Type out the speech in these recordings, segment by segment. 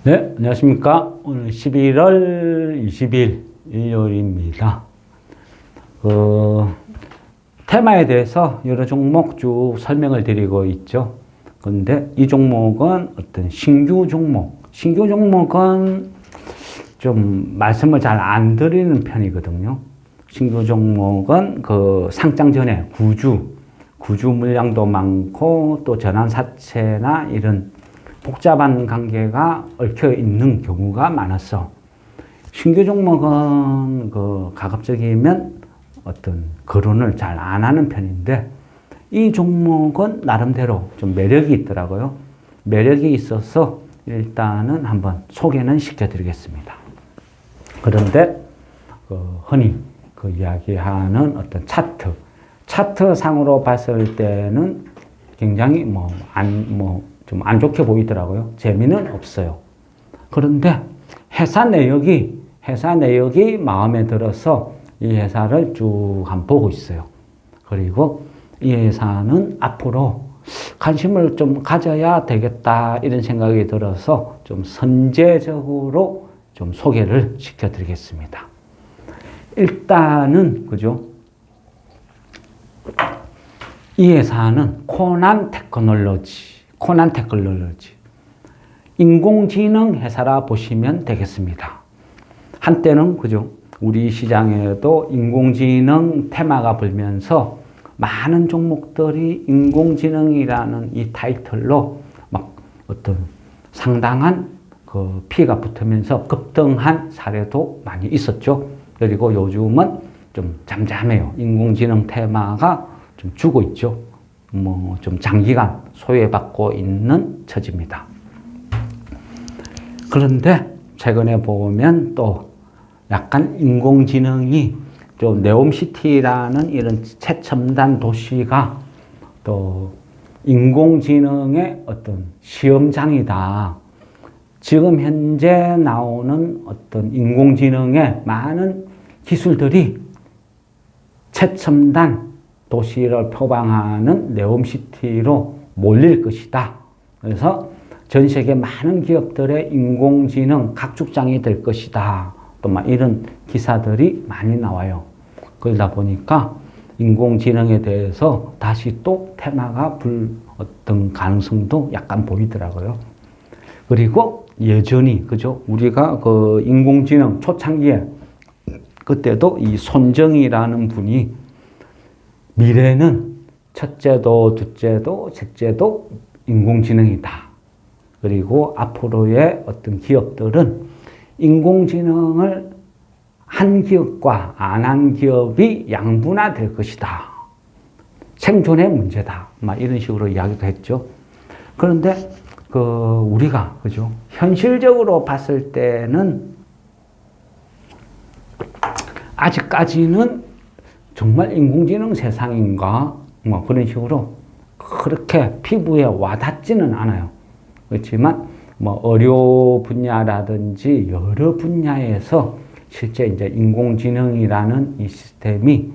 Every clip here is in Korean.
네, 안녕하십니까. 오늘 11월 20일 일요일입니다. 테마에 대해서 여러 종목 쭉 설명을 드리고 있죠. 그런데 이 종목은 어떤 신규 종목은 좀 말씀을 잘 안 드리는 편이거든요. 신규 종목은 그 상장 전에 구주 물량도 많고 또 전환사채나 이런 복잡한 관계가 얽혀 있는 경우가 많았어. 신규 종목은 가급적이면 어떤 거론을 잘 안 하는 편인데 이 종목은 나름대로 좀 매력이 있더라고요. 매력이 있어서 일단은 한번 소개는 시켜드리겠습니다. 그런데 흔히 이야기하는 어떤 차트 상으로 봤을 때는 굉장히 좀 안 좋게 보이더라고요. 재미는 없어요. 그런데 회사 내역이 마음에 들어서 이 회사를 쭉 한번 보고 있어요. 그리고 이 회사는 앞으로 관심을 좀 가져야 되겠다 이런 생각이 들어서 좀 선제적으로 좀 소개를 시켜드리겠습니다. 일단은 이 회사는 코난 테크놀로지 인공지능 회사라 보시면 되겠습니다. 한때는 우리 시장에도 인공지능 테마가 불면서 많은 종목들이 인공지능이라는 이 타이틀로 막 어떤 상당한 피해가 붙으면서 급등한 사례도 많이 있었죠. 그리고 요즘은 좀 잠잠해요. 인공지능 테마가 좀 죽어 있죠. 좀 장기간 소외받고 있는 처지입니다. 그런데 최근에 보면 또 약간 인공지능이 좀 네옴시티라는 이런 최첨단 도시가 또 인공지능의 어떤 시험장이다. 지금 현재 나오는 어떤 인공지능의 많은 기술들이 최첨단 도시를 표방하는 네옴시티로 몰릴 것이다. 그래서 전 세계 많은 기업들의 인공지능 각축장이 될 것이다. 또 막 이런 기사들이 많이 나와요. 그러다 보니까 인공지능에 대해서 다시 또 테마가 불 어떤 가능성도 약간 보이더라고요. 그리고 여전히 우리가 인공지능 초창기에 그때도 이 손정희라는 분이 미래는 첫째도, 둘째도, 셋째도 인공지능이다. 그리고 앞으로의 어떤 기업들은 인공지능을 한 기업과 안 한 기업이 양분화될 것이다. 생존의 문제다. 막 이런 식으로 이야기도 했죠. 그런데 우리가 현실적으로 봤을 때는 아직까지는 정말 인공지능 세상인가? 그런 식으로 그렇게 피부에 와닿지는 않아요. 그렇지만 의료 분야라든지 여러 분야에서 실제 이제 인공지능이라는 이 시스템이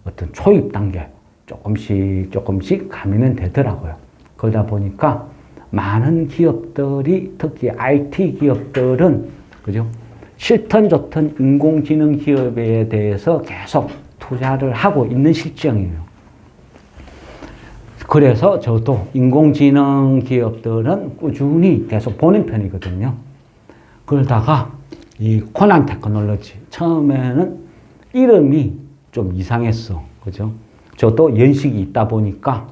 어떤 초입 단계 조금씩 가미는 되더라고요. 그러다 보니까 많은 기업들이 특히 IT 기업들은 싫든 좋든 인공지능 기업에 대해서 계속 투자를 하고 있는 실정이에요. 그래서 저도 인공지능 기업들은 꾸준히 계속 보는 편이거든요. 그러다가 이 코난 테크놀로지 처음에는 이름이 좀 이상했어. 저도 연식이 있다 보니까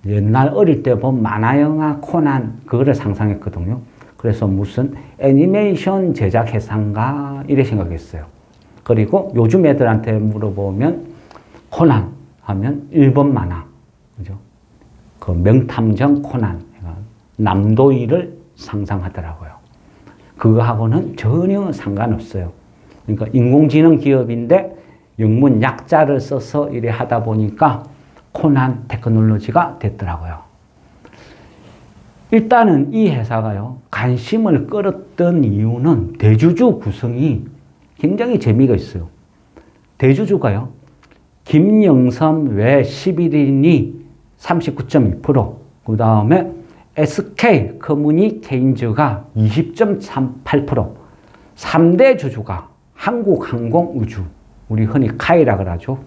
옛날 어릴 때 본 만화영화 코난 그거를 상상했거든요. 그래서 무슨 애니메이션 제작 회사인가 이래 생각했어요. 그리고 요즘 애들한테 물어보면 코난 하면 일본 만화, 명탐정 코난, 남도일을 상상하더라고요. 그거하고는 전혀 상관없어요. 그러니까 인공지능 기업인데 영문 약자를 써서 이래 하다 보니까 코난 테크놀로지가 됐더라고요. 일단은 이 회사가요, 관심을 끌었던 이유는 대주주 구성이 굉장히 재미가 있어요. 대주주가요, 김영삼 외 11인이 39.2%, 그 다음에 SK 커뮤니케이션즈가 20.38%, 3대 주주가 한국항공우주, 우리 흔히 카이라 그러죠.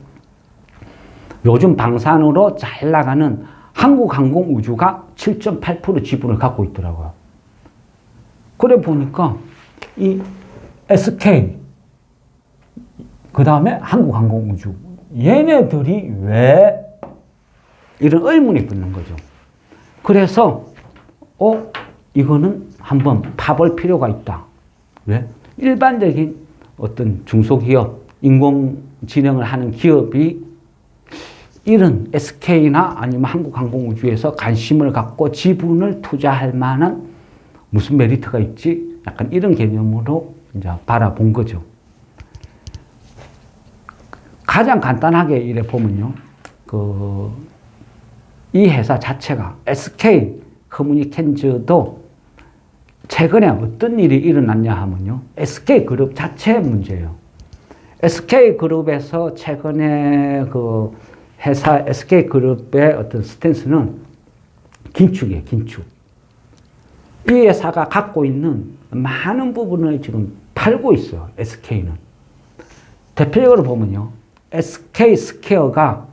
요즘 방산으로 잘 나가는 한국항공우주가 7.8% 지분을 갖고 있더라고요. 그래 보니까 이 SK, 그 다음에 한국항공우주, 얘네들이 왜 이런 의문이 붙는 거죠. 그래서 이거는 한번 파볼 필요가 있다. 왜? 일반적인 어떤 중소기업, 인공지능을 하는 기업이 이런 SK나 아니면 한국항공우주에서 관심을 갖고 지분을 투자할 만한 무슨 메리트가 있지? 약간 이런 개념으로 이제 바라본 거죠. 가장 간단하게 이래 보면요. 이 회사 자체가 SK 커뮤니케이션즈도 최근에 어떤 일이 일어났냐 하면요. SK그룹 자체의 문제예요. SK그룹에서 최근에 그 회사 SK그룹의 어떤 스탠스는 긴축이에요. 긴축. 이 회사가 갖고 있는 많은 부분을 지금 팔고 있어요. SK는. 대표적으로 보면요. SK스퀘어가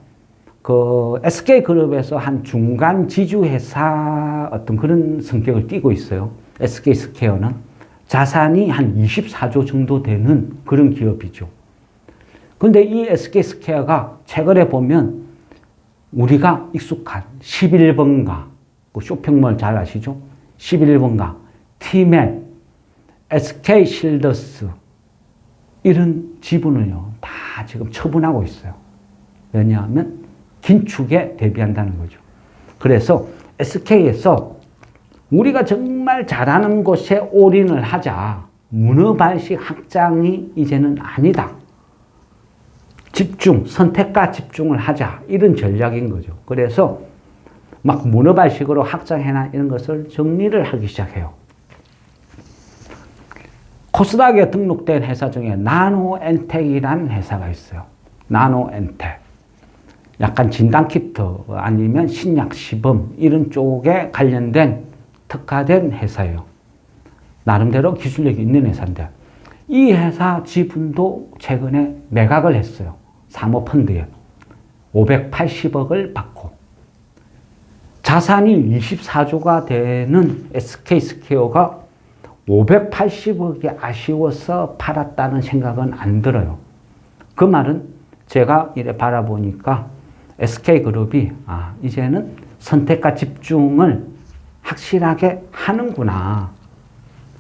그 SK그룹에서 한 중간 지주회사 어떤 그런 성격을 띠고 있어요. SK스퀘어는 자산이 한 24조 정도 되는 그런 기업이죠. 근데 이 SK스퀘어가 최근에 보면 우리가 익숙한 11번가, 그 쇼핑몰 잘 아시죠? 11번가, 티맵, SK실더스 이런 지분을요 다 지금 처분하고 있어요. 왜냐하면 긴축에 대비한다는 거죠. 그래서 SK에서 우리가 정말 잘하는 곳에 올인을 하자. 문어발식 확장이 이제는 아니다. 집중, 선택과 집중을 하자. 이런 전략인 거죠. 그래서 막 문어발식으로 확장해나 이런 것을 정리를 하기 시작해요. 코스닥에 등록된 회사 중에 나노엔텍이라는 회사가 있어요. 나노엔텍. 약간 진단키트 아니면 신약시범 이런 쪽에 관련된 특화된 회사예요. 나름대로 기술력이 있는 회사인데 이 회사 지분도 최근에 매각을 했어요. 사모펀드에 580억을 받고 자산이 24조가 되는 SK스퀘어가 580억이 아쉬워서 팔았다는 생각은 안 들어요. 그 말은 제가 이래 바라보니까 SK그룹이 이제는 선택과 집중을 확실하게 하는구나.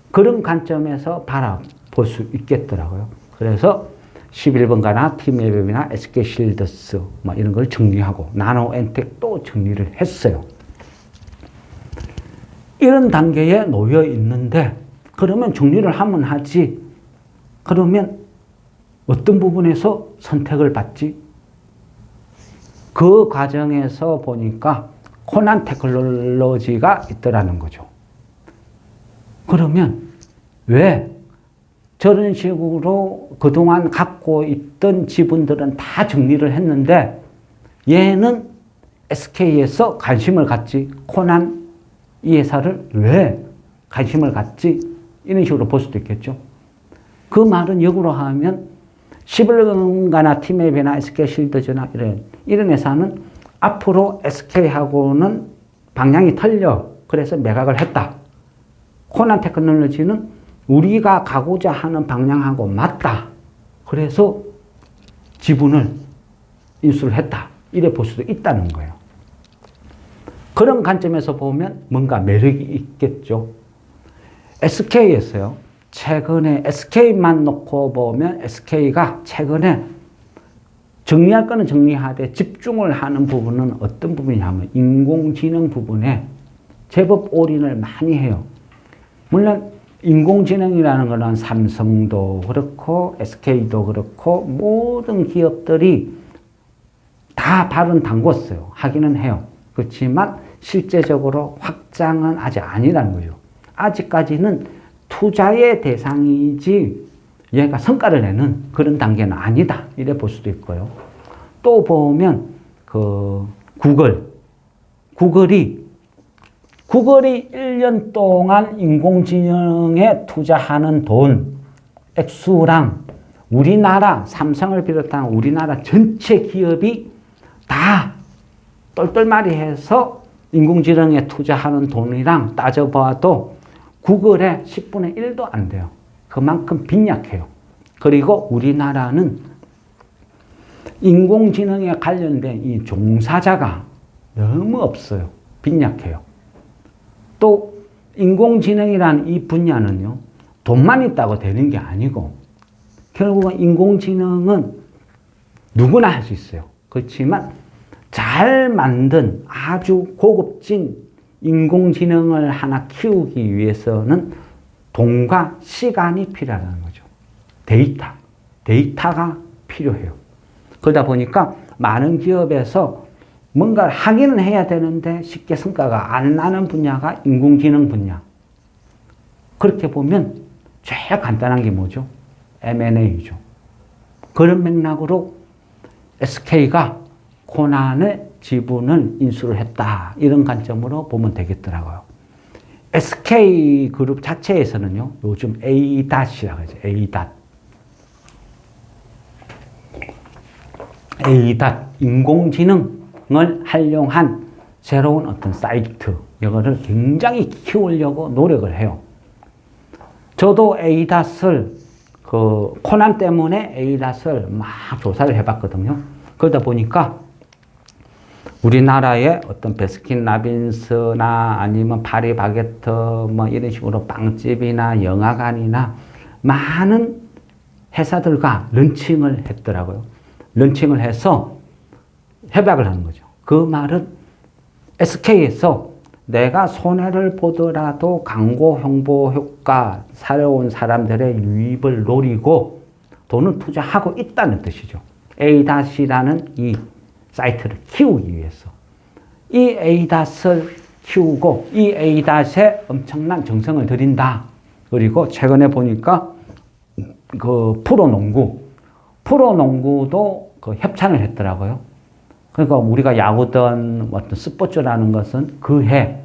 그런 관점에서 바라볼 수 있겠더라고요. 그래서 11번가나 티맵이나 SK실더스 이런 걸 정리하고 나노엔텍도 정리를 했어요. 이런 단계에 놓여 있는데 그러면 정리를 하면 하지. 그러면 어떤 부분에서 선택을 받지? 그 과정에서 보니까 코난 테크놀로지가 있더라는 거죠. 그러면 왜 저런 식으로 그동안 갖고 있던 지분들은 다 정리를 했는데 얘는 SK에서 관심을 갖지? 코난 이 회사를 왜 관심을 갖지? 이런 식으로 볼 수도 있겠죠. 그 말은 역으로 하면 11번가나 티맵이나 SK실더즈나 이런 회사는 앞으로 SK하고는 방향이 틀려. 그래서 매각을 했다. 코난 테크놀로지는 우리가 가고자 하는 방향하고 맞다. 그래서 지분을 인수를 했다. 이래 볼 수도 있다는 거예요. 그런 관점에서 보면 뭔가 매력이 있겠죠. SK였어요. 최근에 SK만 놓고 보면 SK가 최근에 정리할 거는 정리하되 집중을 하는 부분은 어떤 부분이냐면 인공지능 부분에 제법 올인을 많이 해요. 물론 인공지능이라는 것은 삼성도 그렇고 SK도 그렇고 모든 기업들이 다 발은 담궜어요. 하기는 해요. 그렇지만 실제적으로 확장은 아직 아니라는 거죠. 아직까지는 투자의 대상이지 얘가 성과를 내는 그런 단계는 아니다. 이래 볼 수도 있고요. 또 보면 구글이 구글이 1년 동안 인공지능에 투자하는 돈 액수랑 우리나라 삼성을 비롯한 우리나라 전체 기업이 다 똘똘마리해서 인공지능에 투자하는 돈이랑 따져봐도 구글의 10분의 1도 안 돼요. 그만큼 빈약해요. 그리고 우리나라는 인공지능에 관련된 이 종사자가 너무 없어요. 빈약해요. 또 인공지능이라는 이 분야는요, 돈만 있다고 되는 게 아니고 결국은 인공지능은 누구나 할 수 있어요. 그렇지만 잘 만든 아주 고급진 인공지능을 하나 키우기 위해서는 돈과 시간이 필요하다는 거죠. 데이터가 필요해요. 그러다 보니까 많은 기업에서 뭔가를 하기는 해야 되는데 쉽게 성과가 안 나는 분야가 인공지능 분야. 그렇게 보면 제일 간단한 게 뭐죠? M&A죠. 그런 맥락으로 SK가 코난의 지분을 인수를 했다. 이런 관점으로 보면 되겠더라고요. SK그룹 자체에서는요, 요즘 ADAT이라고 하죠. ADAT, 인공지능을 활용한 새로운 어떤 사이트, 이거를 굉장히 키우려고 노력을 해요. 저도 ADAT을, 코난 때문에 ADAT을 막 조사를 해봤거든요. 그러다 보니까 우리나라의 어떤 베스킨라빈스나 아니면 파리바게트 뭐 이런 식으로 빵집이나 영화관이나 많은 회사들과 런칭을 했더라고요. 런칭을 해서 협약을 하는 거죠. 그 말은 SK에서 내가 손해를 보더라도 광고 홍보 효과, 살아온 사람들의 유입을 노리고 돈을 투자하고 있다는 뜻이죠. ADAT이라는 이 사이트를 키우기 위해서. 이 ADAT을 키우고 이 ADAT에 엄청난 정성을 들인다. 그리고 최근에 보니까 그 프로농구도 그 협찬을 했더라고요. 그러니까 우리가 야구든 어떤 스포츠라는 것은 그해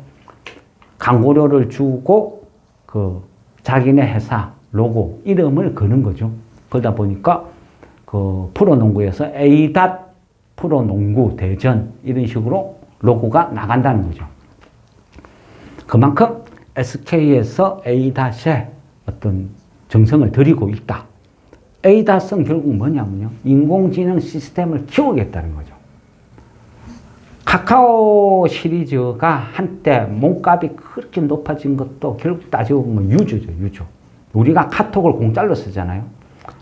광고료를 주고 그 자기네 회사 로고, 이름을 거는 거죠. 그러다 보니까 그 프로농구에서 ADAT 프로농구 대전 이런 식으로 로고가 나간다는 거죠. 그만큼 SK에서 ADAT에 어떤 정성을 들이고 있다. ADAT은 결국 뭐냐면요, 인공지능 시스템을 키우겠다는 거죠. 카카오 시리즈가 한때 몸값이 그렇게 높아진 것도 결국 따지고 보면 유저죠, 유저. 우리가 카톡을 공짜로 쓰잖아요.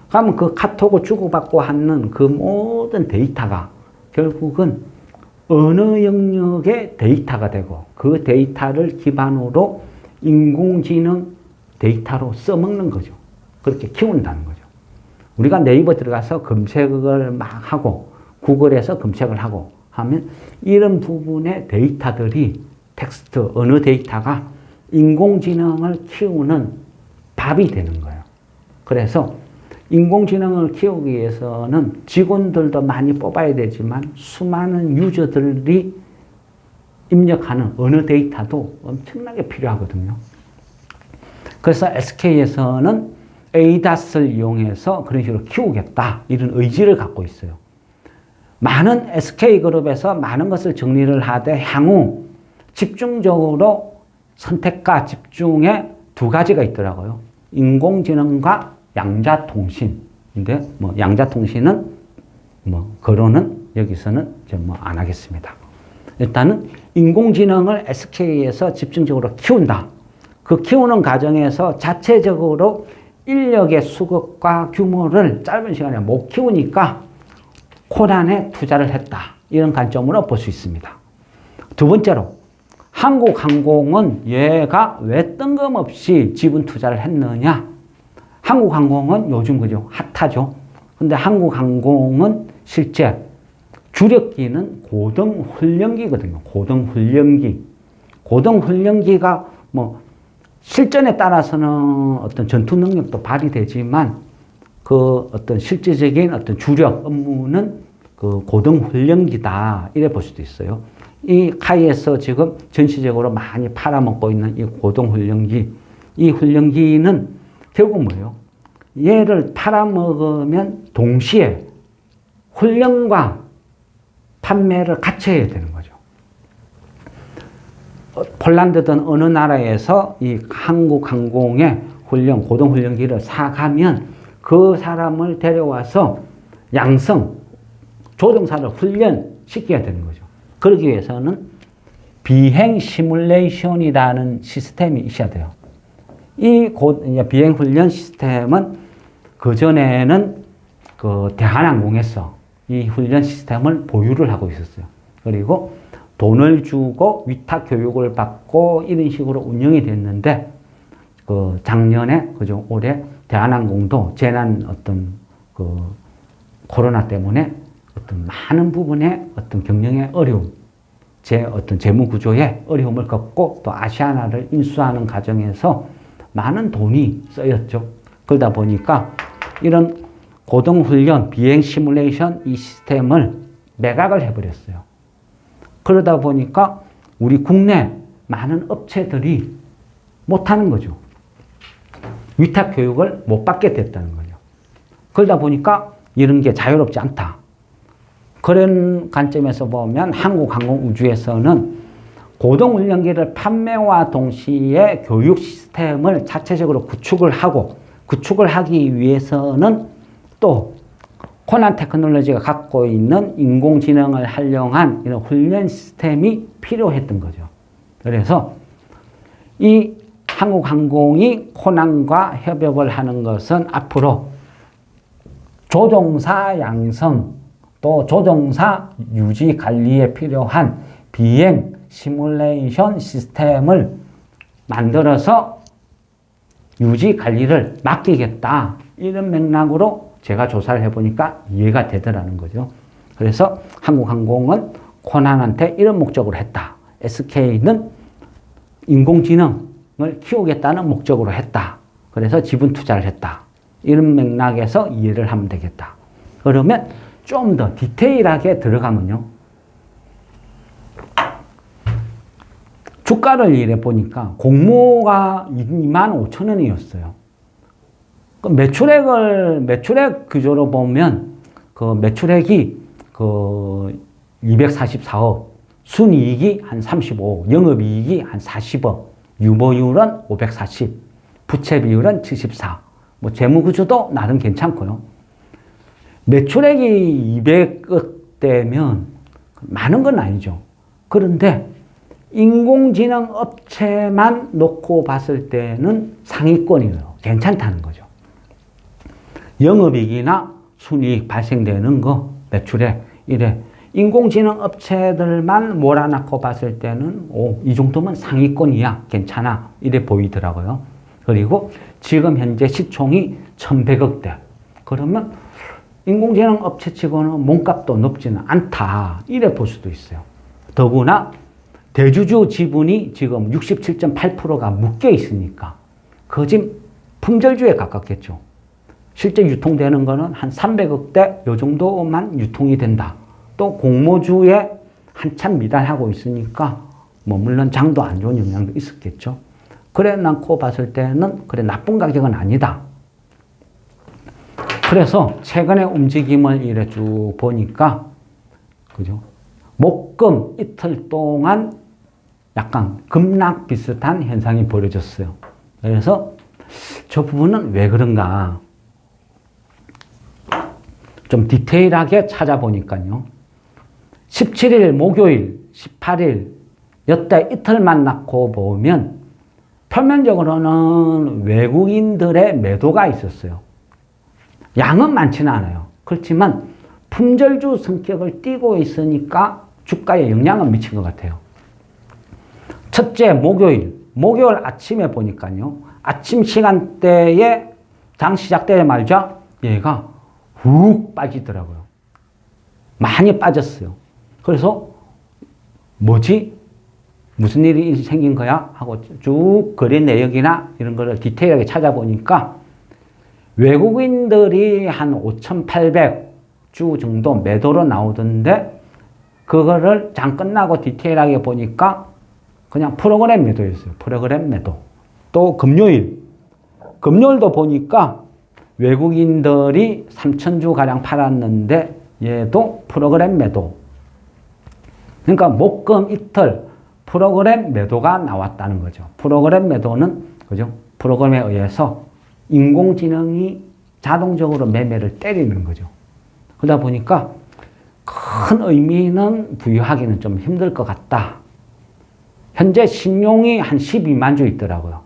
그러면 그 카톡을 주고받고 하는 그 모든 데이터가 결국은 어느 영역의 데이터가 되고 그 데이터를 기반으로 인공지능 데이터로 써먹는 거죠. 그렇게 키운다는 거죠. 우리가 네이버 들어가서 검색을 막 하고 구글에서 검색을 하고 하면 이런 부분의 데이터들이 텍스트, 언어 데이터가 인공지능을 키우는 밥이 되는 거예요. 그래서 인공지능을 키우기 위해서는 직원들도 많이 뽑아야 되지만 수많은 유저들이 입력하는 언어 데이터도 엄청나게 필요하거든요. 그래서 SK에서는 ADAT을 이용해서 그런 식으로 키우겠다, 이런 의지를 갖고 있어요. 많은 SK그룹에서 많은 것을 정리를 하되 향후 집중적으로 선택과 집중의 두 가지가 있더라고요. 인공지능과 양자통신인데, 뭐 양자통신은 뭐 거론은 여기서는 안 하겠습니다. 일단은 인공지능을 SK에서 집중적으로 키운다. 그 키우는 과정에서 자체적으로 인력의 수급과 규모를 짧은 시간에 못 키우니까 코난에 투자를 했다. 이런 관점으로 볼 수 있습니다. 두 번째로, 한국항공은 얘가 왜 뜬금없이 지분 투자를 했느냐? 한국항공은 요즘 그죠? 핫하죠. 근데 한국항공은 실제 주력기는 고등훈련기거든요. 고등훈련기. 고등훈련기가 뭐 실전에 따라서는 어떤 전투 능력도 발휘되지만 그 어떤 실질적인 어떤 주력 업무는 그 고등훈련기다. 이래 볼 수도 있어요. 이 카이에서 지금 전시적으로 많이 팔아먹고 있는 이 고동훈련기, 이 훈련기는 결국 뭐예요? 얘를 팔아먹으면 동시에 훈련과 판매를 같이 해야 되는 거죠. 폴란드든 어느 나라에서 이 한국항공의 고동훈련기를 사가면 그 사람을 데려와서 양성, 조종사를 훈련시켜야 되는 거죠. 그러기 위해서는 비행 시뮬레이션이라는 시스템이 있어야 돼요. 이 비행 훈련 시스템은 그전에는 그 대한항공에서 이 훈련 시스템을 보유를 하고 있었어요. 그리고 돈을 주고 위탁 교육을 받고 이런 식으로 운영이 됐는데, 그 작년에, 그죠, 올해 대한항공도 재난 그 코로나 때문에 어떤 많은 부분에 어떤 경영의 어려움, 재무 구조의 어려움을 겪고 또 아시아나를 인수하는 과정에서 많은 돈이 쓰였죠. 그러다 보니까 이런 고동훈련, 비행 시뮬레이션 이 시스템을 매각을 해버렸어요. 그러다 보니까 우리 국내 많은 업체들이 못하는 거죠. 위탁 교육을 못 받게 됐다는 거죠. 그러다 보니까 이런 게 자유롭지 않다. 그런 관점에서 보면 한국항공우주에서는 고동훈련기를 판매와 동시에 교육 시스템을 자체적으로 구축을 하기 위해서는 또 코난 테크놀로지가 갖고 있는 인공지능을 활용한 이런 훈련 시스템이 필요했던 거죠. 그래서 이 한국항공이 코난과 협업을 하는 것은 앞으로 조종사 양성, 또 조종사 유지 관리에 필요한 비행 시뮬레이션 시스템을 만들어서 유지 관리를 맡기겠다. 이런 맥락으로 제가 조사를 해보니까 이해가 되더라는 거죠. 그래서 한국항공은 코난한테 이런 목적으로 했다. SK는 인공지능을 키우겠다는 목적으로 했다. 그래서 지분 투자를 했다. 이런 맥락에서 이해를 하면 되겠다. 그러면 좀 더 디테일하게 들어가면요. 주가를 이래 보니까 공모가 25,000원이었어요. 매출액 구조로 보면 그 매출액이 그 244억, 순이익이 한 35억, 영업이익이 한 40억, 유보율은 540, 부채 비율은 74. 뭐 재무구조도 나름 괜찮고요. 매출액이 200억대면 많은 건 아니죠. 그런데 인공지능 업체만 놓고 봤을 때는 상위권이에요. 괜찮다는 거죠. 영업이익이나 순이익 발생되는 거, 매출액, 이래. 인공지능 업체들만 몰아넣고 봤을 때는, 이 정도면 상위권이야. 괜찮아. 이래 보이더라고요. 그리고 지금 현재 시총이 1100억대. 그러면 인공지능 업체치고는 몸값도 높지는 않다. 이래 볼 수도 있어요. 더구나 대주주 지분이 지금 67.8%가 묶여 있으니까 거진 품절주에 가깝겠죠. 실제 유통되는 거는 한 300억대 요 정도만 유통이 된다. 또 공모주에 한참 미달하고 있으니까 뭐 물론 장도 안 좋은 영향도 있었겠죠. 그래 놓고 봤을 때는 그래 나쁜 가격은 아니다. 그래서 최근의 움직임을 이래 쭉 보니까 그죠? 목금 이틀 동안 약간 급락 비슷한 현상이 벌어졌어요. 그래서 저 부분은 왜 그런가 좀 디테일하게 찾아보니까요. 17일 목요일, 18일 여태 이틀만 놓고 보면 표면적으로는 외국인들의 매도가 있었어요. 양은 많지는 않아요. 그렇지만 품절주 성격을 띠고 있으니까 주가에 영향을 미친 것 같아요. 첫째, 목요일 아침에 보니까요. 아침 시간대에 장 시작되자마자 얘가 훅 빠지더라고요. 많이 빠졌어요. 그래서 뭐지? 무슨 일이 생긴 거야? 하고 쭉 거래 내역이나 이런 거를 디테일하게 찾아보니까 외국인들이 한 5,800주 정도 매도로 나오던데 그거를 장 끝나고 디테일하게 보니까 그냥 프로그램 매도였어요. 프로그램 매도. 또 금요일도 보니까 외국인들이 3,000주 가량 팔았는데 얘도 프로그램 매도. 그러니까 목금 이틀 프로그램 매도가 나왔다는 거죠. 프로그램 매도는 그죠? 프로그램에 의해서 인공지능이 자동적으로 매매를 때리는 거죠. 그러다 보니까 큰 의미는 부여하기는 좀 힘들 것 같다. 현재 신용이 한 12만 주 있더라고요.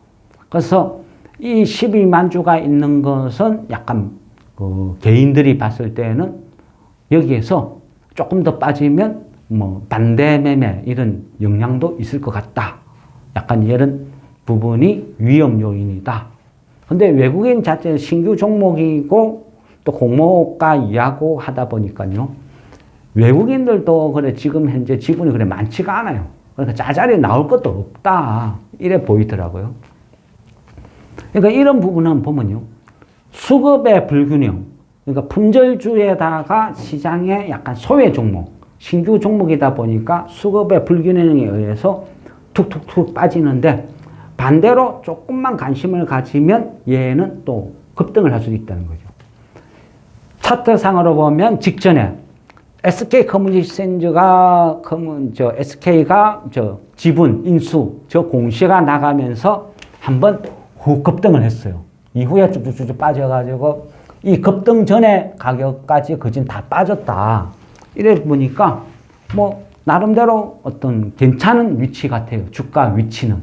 그래서 이 12만 주가 있는 것은 약간 개인들이 봤을 때는 여기에서 조금 더 빠지면 뭐 반대 매매 이런 영향도 있을 것 같다. 약간 이런 부분이 위험 요인이다. 근데 외국인 자체 신규 종목이고 또 공모가 이하고 하다 보니까요. 외국인들도 그래 지금 현재 지분이 그래 많지가 않아요. 그러니까 짜잘이 나올 것도 없다. 이래 보이더라고요. 그러니까 이런 부분은 보면요. 수급의 불균형. 그러니까 품절주에다가 시장의 약간 소외 종목. 신규 종목이다 보니까 수급의 불균형에 의해서 툭툭툭 빠지는데 반대로 조금만 관심을 가지면 얘는 또 급등을 할 수도 있다는 거죠. 차트상으로 보면 직전에 SK 커뮤니케이션즈가 SK가 지분 인수 공시가 나가면서 한번 후 급등을 했어요. 이후에 쭉쭉쭉 빠져가지고 이 급등 전에 가격까지 거진 다 빠졌다. 이래 보니까 뭐 나름대로 어떤 괜찮은 위치 같아요. 주가 위치는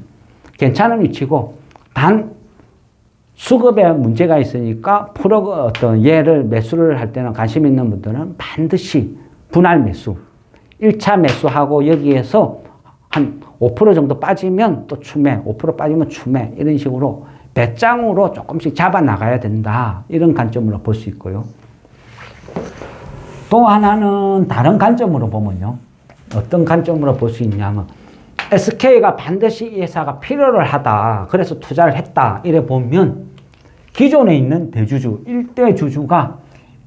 괜찮은 위치고 단 수급에 문제가 있으니까 얘를 매수를 할 때는 관심 있는 분들은 반드시 분할 매수, 1차 매수하고 여기에서 한 5% 정도 빠지면 또 추매, 5% 빠지면 추매 이런 식으로 배짱으로 조금씩 잡아 나가야 된다. 이런 관점으로 볼 수 있고요. 또 하나는 다른 관점으로 보면요. 어떤 관점으로 볼 수 있냐면 SK가 반드시 이 회사가 필요를 하다. 그래서 투자를 했다. 이래 보면 기존에 있는 대주주, 1대 주주가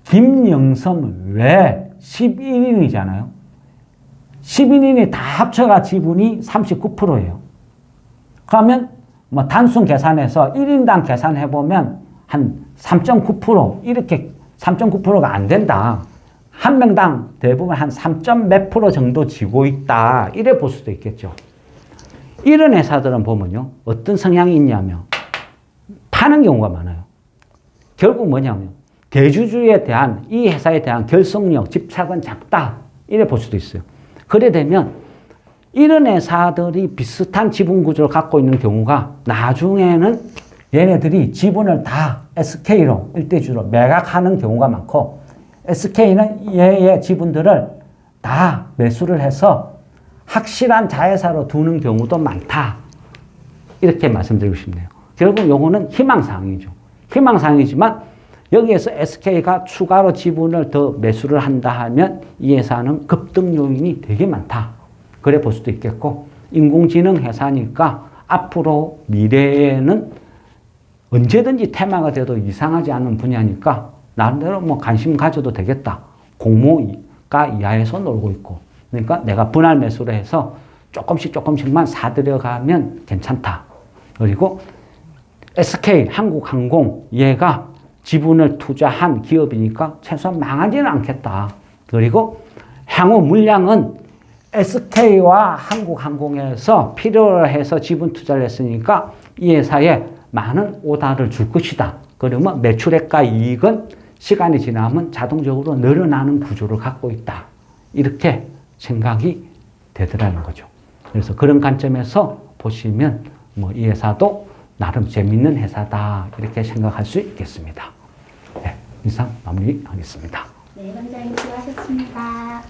김영섬 외 11인이잖아요. 11인이 다 합쳐가 지분이 39%예요. 그러면 뭐 단순 계산해서 1인당 계산해보면 한 3.9% 이렇게 3.9%가 안 된다. 한 명당 대부분 한 3점 몇 프로 정도 지고 있다. 이래 볼 수도 있겠죠. 이런 회사들은 보면요. 어떤 성향이 있냐면 파는 경우가 많아요. 결국 뭐냐면 대주주에 대한 이 회사에 대한 결속력, 집착은 작다. 이래 볼 수도 있어요. 그래 되면 이런 회사들이 비슷한 지분 구조를 갖고 있는 경우가 나중에는 얘네들이 지분을 다 SK로 일대주로 매각하는 경우가 많고 SK는 얘의 지분들을 다 매수를 해서 확실한 자회사로 두는 경우도 많다. 이렇게 말씀드리고 싶네요. 결국 요거는 희망사항이죠. 희망사항이지만 여기에서 SK가 추가로 지분을 더 매수를 한다 하면 이 회사는 급등 요인이 되게 많다. 그래 볼 수도 있겠고 인공지능 회사니까 앞으로 미래에는 언제든지 테마가 돼도 이상하지 않은 분야니까 나름대로 뭐 관심 가져도 되겠다. 공모가 이하에서 놀고 있고 그러니까 내가 분할 매수를 해서 조금씩만 사들여가면 괜찮다. 그리고 SK 한국항공 얘가 지분을 투자한 기업이니까 최소한 망하지는 않겠다. 그리고 향후 물량은 SK와 한국항공에서 필요로 해서 지분 투자를 했으니까 이 회사에 많은 오다를 줄 것이다. 그러면 매출액과 이익은 시간이 지나면 자동적으로 늘어나는 구조를 갖고 있다. 이렇게 생각이 되더라는 거죠. 그래서 그런 관점에서 보시면 뭐 이 회사도 나름 재밌는 회사다. 이렇게 생각할 수 있겠습니다. 네, 이상 마무리하겠습니다. 네, 원장님 수고하셨습니다.